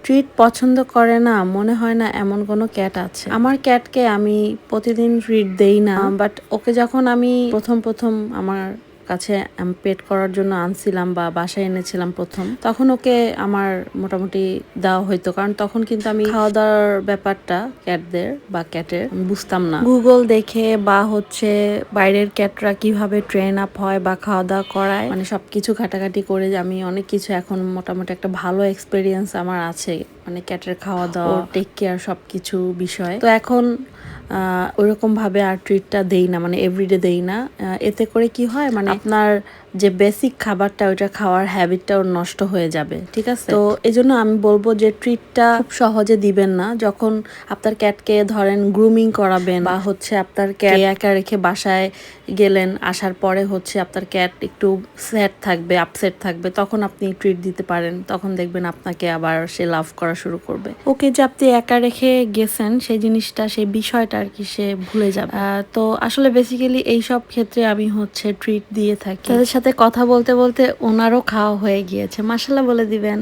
Treat পছন্দ করে না মনে হয় না এমন কোনো ক্যাট আছে। আমার ক্যাটকে আমি প্রতিদিন ট্রিট দেই না, বাট ওকে যখন আমি প্রথম আমার কাছে পেট করার জন্য আনছিলাম বা বাসায় এনেছিলাম প্রথম, তখন ওকে আমার মোটামুটি দেওয়া হইতো, কারণ তখন কিন্তু আমি খাওয়া দাওয়ার ব্যাপারটা ক্যাটদের বা ক্যাটের বুঝতাম না। গুগল দেখে বা হচ্ছে বাইরের ক্যাটরা কিভাবে ট্রেন আপ হয় বা খাওয়া দাওয়া করায়, মানে সবকিছু ঘাটাঘাটি করে আমি অনেক কিছু এখন মোটামুটি একটা ভালো এক্সপিরিয়েন্স আমার আছে, মানে ক্যাটের খাওয়া দাওয়া, টেক কেয়ার সবকিছু বিষয়। তো এখন ওইরকম ভাবে আর ট্রিটটা দেই না, মানে এভরিডে দেই না। এতে করে কি হয়, মানে আপনার যে বেসিক খাবারটা ওইটা খাওয়ার হ্যাবিটটাও নষ্ট হয়ে যাবে, ঠিক আছে? তো এই জন্য আমি বলবো যে ট্রিটটা খুব সহজে দিবেন না। যখন আপনার ক্যাটকে ধরেন গ্রুমিং করাবেন বা হচ্ছে আপনার ক্যাট একা রেখে বাসায় গেলেন, আসার পরে হচ্ছে আপনার ক্যাট একটু স্যাড থাকবে, আপসেট থাকবে, তখন আপনি ট্রিট দিতে পারেন। তখন দেখবেন আপনাকে আবার সে লাভ করা শুরু করবে। ওকে যে আপনি একা রেখে গেছেন সেই জিনিসটা, সেই বিষয়টা আর কি সে ভুলে যাবে। তো আসলে বেসিক্যালি এইসব ক্ষেত্রে আমি হচ্ছে ট্রিট দিয়ে থাকি। তাদের সাথে কথা বলতে বলতে ওনারও খাওয়া হয়ে গিয়েছে। মাশাআল্লাহ বলে দিবেন।